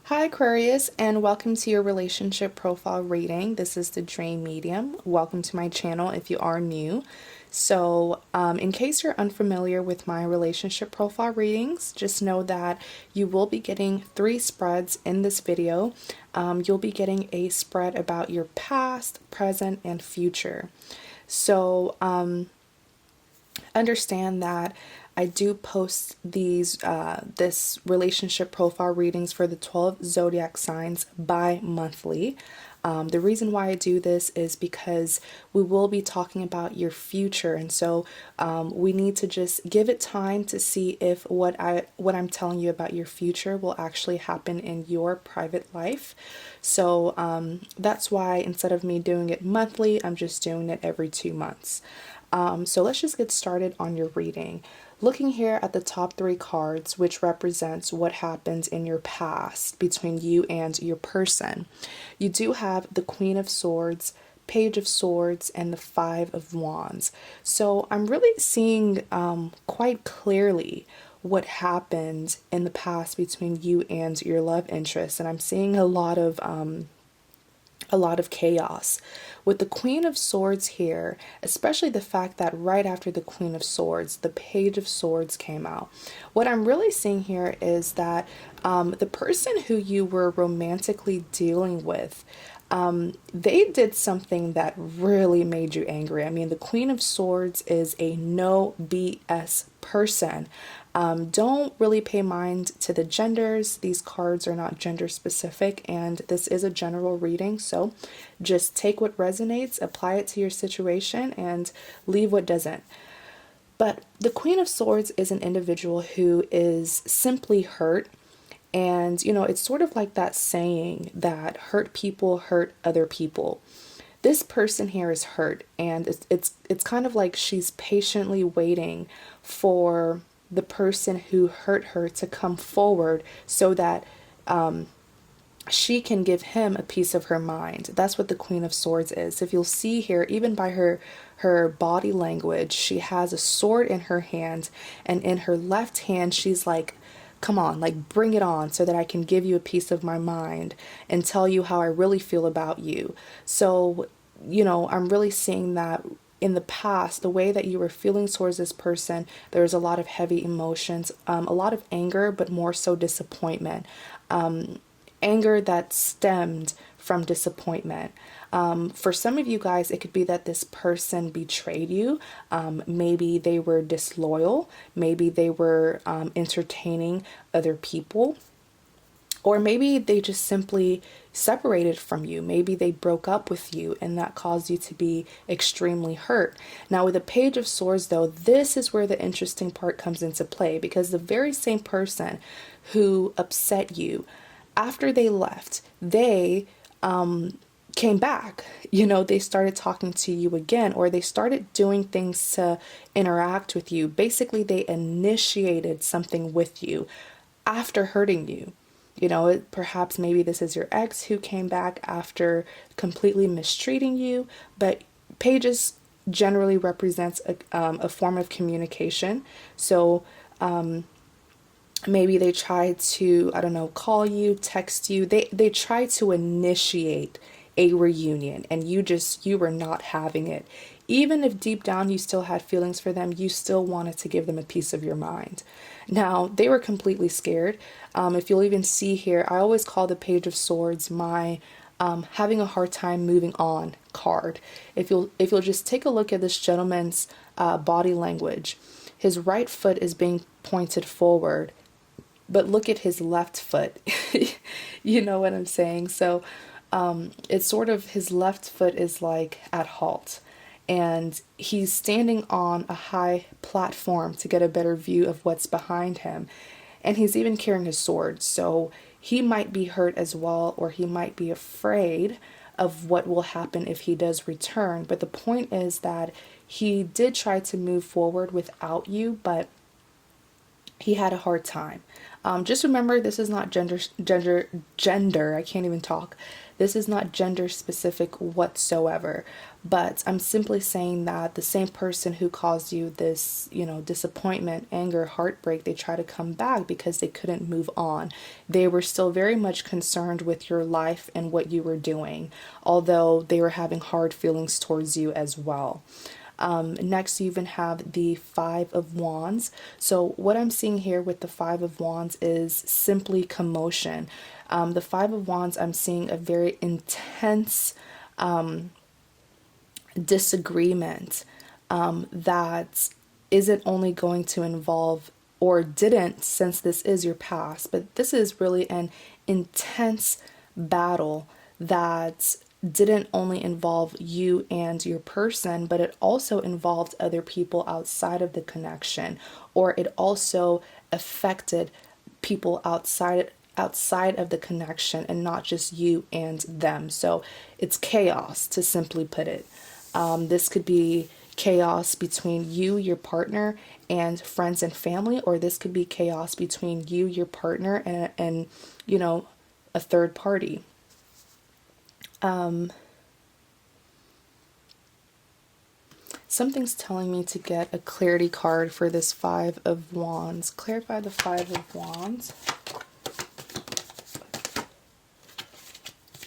Hi Aquarius, and welcome to your relationship profile reading. This is the Dream Medium. Welcome to my channel if you are new. In case you're unfamiliar with my relationship profile readings, just know that you will be getting 3 spreads in this video. You'll be getting a spread about your past, present, and future. So, understand that I do post this relationship profile readings for the 12 zodiac signs bi-monthly. The reason why I do this is because we will be talking about your future, and so we need to just give it time to see if what I'm telling you about your future will actually happen in your private life. So that's why instead of me doing it monthly, I'm just doing it every 2 months. So let's just get started on your reading. Looking here at the top 3 cards, which represents what happens in your past between you and your person. You do have the Queen of Swords, Page of Swords, and the Five of Wands. So I'm really seeing quite clearly what happened in the past between you and your love interest, and I'm seeing a lot of chaos. With the Queen of Swords here, especially the fact that right after the Queen of Swords, the Page of Swords came out. What I'm really seeing here is that the person who you were romantically dealing with, they did something that really made you angry. I mean, the Queen of Swords is a no BS person. Don't really pay mind to the genders. These cards are not gender specific, and this is a general reading. So just take what resonates, apply it to your situation, and leave what doesn't. But the Queen of Swords is an individual who is simply hurt. And, you know, it's sort of like that saying that hurt people hurt other people. This person here is hurt, and it's kind of like she's patiently waiting for the person who hurt her to come forward so that she can give him a piece of her mind. That's what the Queen of Swords is. If you'll see here, even by her body language, she has a sword in her hand, and in her left hand she's like, come on, like bring it on so that I can give you a piece of my mind and tell you how I really feel about you. So, you know, I'm really seeing that in the past, the way that you were feeling towards this person, there's a lot of heavy emotions, a lot of anger, but more so disappointment. Anger that stemmed from disappointment. For some of you guys, it could be that this person betrayed you. Maybe they were disloyal. Maybe they were entertaining other people. Or maybe they just simply separated from you. Maybe they broke up with you, and that caused you to be extremely hurt. Now, with the Page of Swords, though, this is where the interesting part comes into play, because the very same person who upset you, after they left, they came back. You know, they started talking to you again, or they started doing things to interact with you. Basically, they initiated something with you after hurting you. You know, perhaps maybe this is your ex who came back after completely mistreating you, but pages generally represents a form of communication. So maybe they tried to, I don't know, call you, text you. They tried to initiate a reunion, and you were not having it. Even if deep down you still had feelings for them, you still wanted to give them a piece of your mind. Now, they were completely scared. If you'll even see here, I always call the Page of Swords my having a hard time moving on card. If you'll just take a look at this gentleman's body language, his right foot is being pointed forward, but look at his left foot. You know what I'm saying? So it's sort of, his left foot is like at halt, and he's standing on a high platform to get a better view of what's behind him, and he's even carrying his sword. So he might be hurt as well, or he might be afraid of what will happen if he does return. But the point is that he did try to move forward without you, but he had a hard time. Just remember, this is not gender. I can't even talk. This is not gender specific whatsoever, but I'm simply saying that the same person who caused you this, disappointment, anger, heartbreak, they try to come back because they couldn't move on. They were still very much concerned with your life and what you were doing, although they were having hard feelings towards you as well. Next, you even have the Five of Wands. So what I'm seeing here with the Five of Wands is simply commotion. The Five of Wands, I'm seeing a very intense disagreement that isn't only going to involve, or didn't, since this is your past, but this is really an intense battle that didn't only involve you and your person, but it also involved other people outside of the connection, or it also affected people outside of the connection and not just you and them. So it's chaos, to simply put it. This could be chaos between you, your partner, and friends and family, or this could be chaos between you, your partner, and a third party. Something's telling me to get a clarity card for this Five of Wands. Clarify the Five of Wands.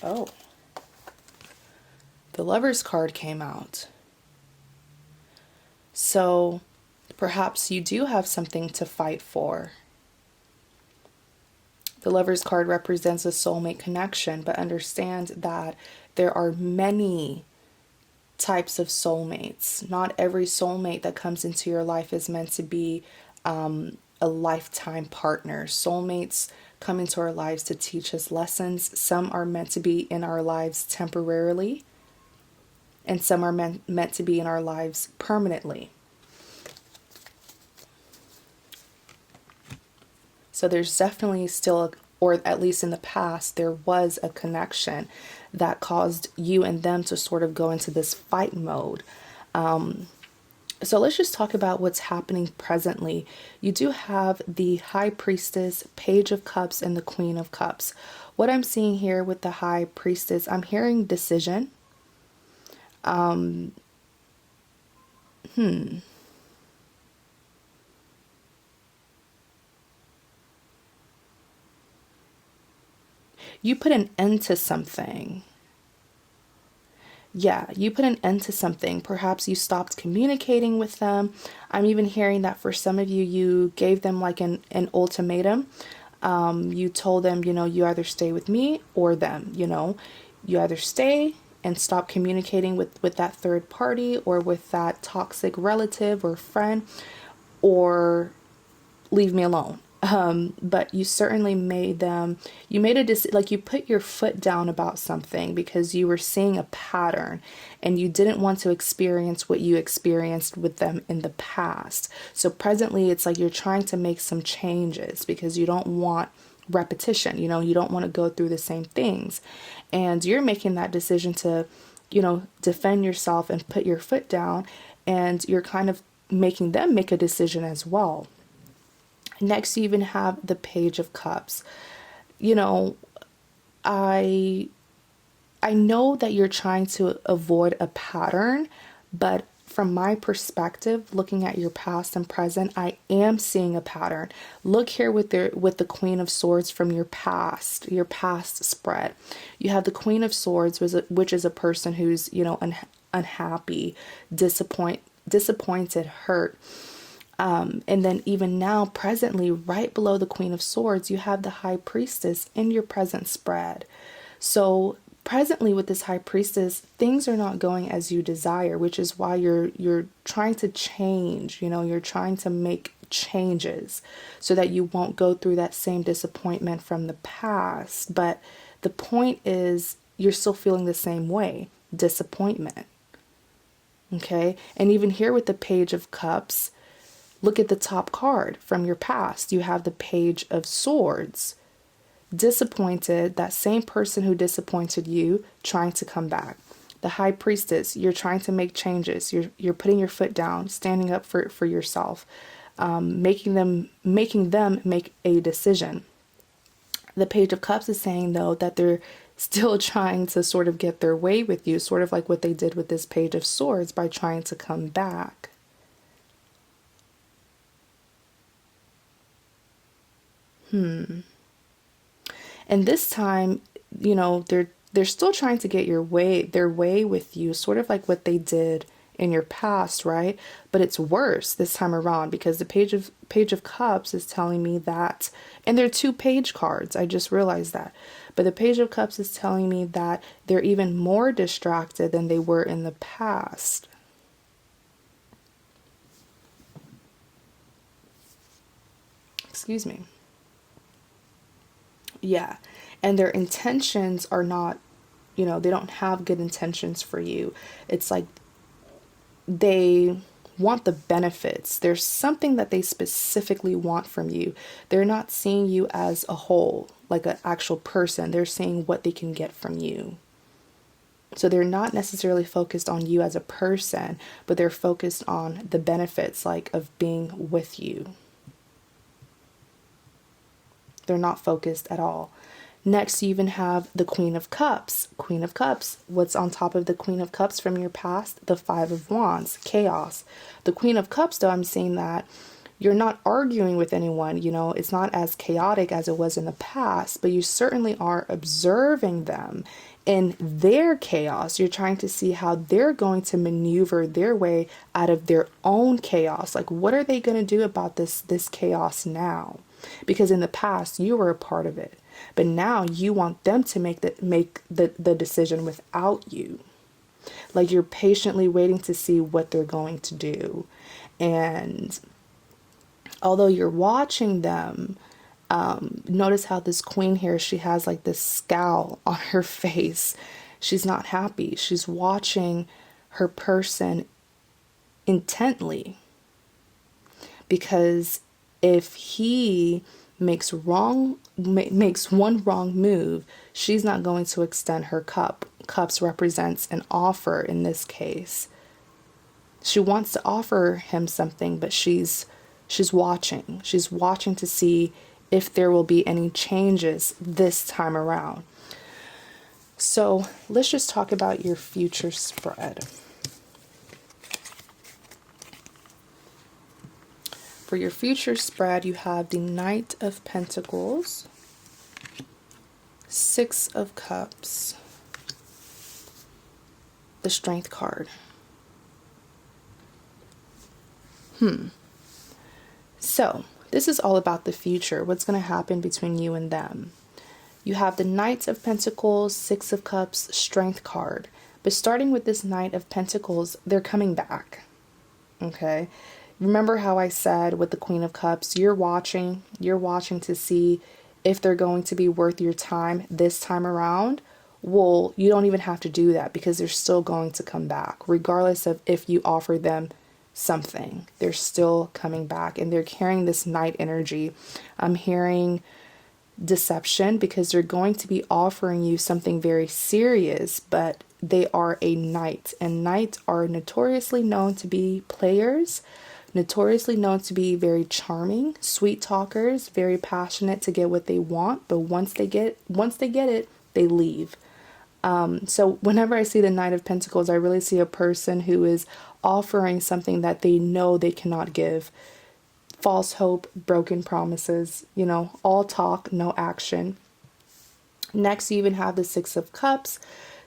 Oh, the Lover's card came out. So perhaps you do have something to fight for. The Lover's card represents a soulmate connection, but understand that there are many types of soulmates. Not every soulmate that comes into your life is meant to be a lifetime partner. Soulmates come into our lives to teach us lessons. Some are meant to be in our lives temporarily, and some are meant to be in our lives permanently. So there's definitely still, or at least in the past, there was a connection that caused you and them to sort of go into this fight mode. So let's just talk about what's happening presently. You do have the High Priestess, Page of Cups, and the Queen of Cups. What I'm seeing here with the High Priestess, I'm hearing decision. You put an end to something. Yeah, you put an end to something. Perhaps you stopped communicating with them. I'm even hearing that for some of you, you gave them like an ultimatum. You told them, you either stay with me or them, you either stay and stop communicating with that third party or with that toxic relative or friend, or leave me alone. But you certainly made them, you made a decision, like you put your foot down about something because you were seeing a pattern and you didn't want to experience what you experienced with them in the past. So presently it's like you're trying to make some changes because you don't want repetition, you don't want to go through the same things. And you're making that decision to, defend yourself and put your foot down, and you're kind of making them make a decision as well. Next, you even have the Page of Cups. I know that you're trying to avoid a pattern, but from my perspective, looking at your past and present, I am seeing a pattern. Look here with the Queen of Swords from your past spread. You have the Queen of Swords, which is a person who's, unhappy, disappointed, hurt. And then even now, presently, right below the Queen of Swords, you have the High Priestess in your present spread. So presently with this High Priestess, things are not going as you desire, which is why you're trying to change, you're trying to make changes so that you won't go through that same disappointment from the past. But the point is, you're still feeling the same way, disappointment. Okay? And even here with the Page of Cups, look at the top card from your past. You have the Page of Swords. Disappointed, that same person who disappointed you, trying to come back. The High Priestess, you're trying to make changes. You're putting your foot down, standing up for yourself, making them make a decision. The Page of Cups is saying, though, that still trying to sort of get their way with you, sort of like what they did with this Page of Swords by trying to come back. And this time, you know, they're still trying to get their way with you, sort of like what they did in your past, right? But it's worse this time around, because the Page of Cups is telling me that, and they're two page cards, I just realized that. But the Page of Cups is telling me that they're even more distracted than they were in the past. Excuse me. Yeah. And their intentions are not, you know, they don't have good intentions for you. It's like they want the benefits. There's something that they specifically want from you. They're not seeing you as a whole, like an actual person. They're seeing what they can get from you. So they're not necessarily focused on you as a person, but they're focused on the benefits, like of being with you. They're not focused at all. Next, you even have the Queen of Cups. Queen of Cups. What's on top of the Queen of Cups from your past? The Five of Wands. Chaos. The Queen of Cups, though, I'm seeing that you're not arguing with anyone. You know, it's not as chaotic as it was in the past, but you certainly are observing them in their chaos. You're trying to see how they're going to maneuver their way out of their own chaos. Like, what are they going to do about this chaos now? Because in the past, you were a part of it. But now you want them to make the decision without you. Like, you're patiently waiting to see what they're going to do. And although you're watching them, notice how this queen here, she has like this scowl on her face. She's not happy. She's watching her person intently. Because if he makes one wrong move, she's not going to extend her cup. Cups represents an offer in this case. She wants to offer him something, but she's watching. She's watching to see if there will be any changes this time around. So let's just talk about your future spread. For your future spread, you have the Knight of Pentacles, Six of Cups, the Strength card. So, this is all about the future, what's going to happen between you and them. You have the Knight of Pentacles, Six of Cups, Strength card. But starting with this Knight of Pentacles, they're coming back. Okay? Remember how I said with the Queen of Cups, you're watching to see if they're going to be worth your time this time around. Well, you don't even have to do that, because they're still going to come back. Regardless of if you offer them something, they're still coming back, and they're carrying this Knight energy. I'm hearing deception, because they're going to be offering you something very serious, but they are a knight, and knights are notoriously known to be players, notoriously known to be very charming, sweet talkers, very passionate to get what they want, but once they get it, they leave. So whenever I see the Knight of Pentacles, I really see a person who is offering something that they know they cannot give. False hope, broken promises, you know, all talk, no action. Next, you even have the Six of Cups.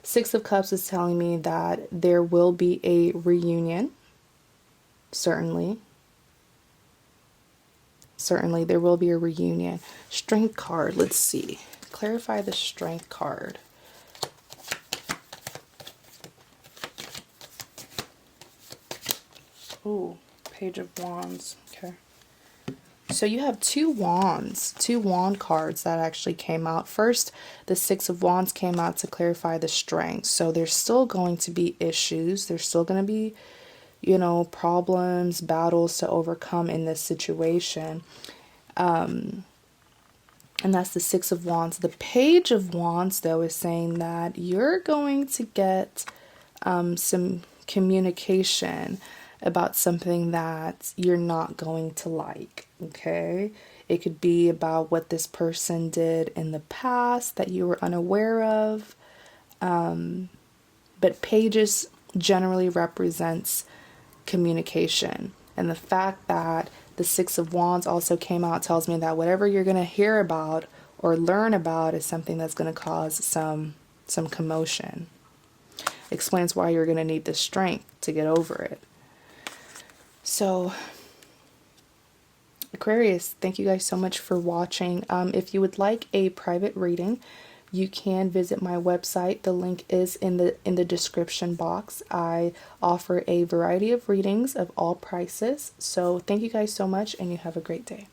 Six of Cups is telling me that there will be a reunion. Certainly there will be a reunion. Strength card, let's see. Clarify the Strength card. Ooh, Page of Wands. Okay. So you have two wand cards that actually came out. First, the Six of Wands came out to clarify the strength. So there's still going to be issues. There's still going to be, you know, problems, battles to overcome in this situation. And that's the Six of Wands. The Page of Wands, though, is saying that you're going to get some communication about something that you're not going to like, okay? It could be about what this person did in the past that you were unaware of. But pages generally represents communication. And the fact that the Six of Wands also came out tells me that whatever you're going to hear about or learn about is something that's going to cause some commotion. Explains why you're going to need the strength to get over it. So, Aquarius, thank you guys so much for watching. If you would like a private reading, you can visit my website. The link is in the description box. I offer a variety of readings of all prices. So thank you guys so much, and you have a great day.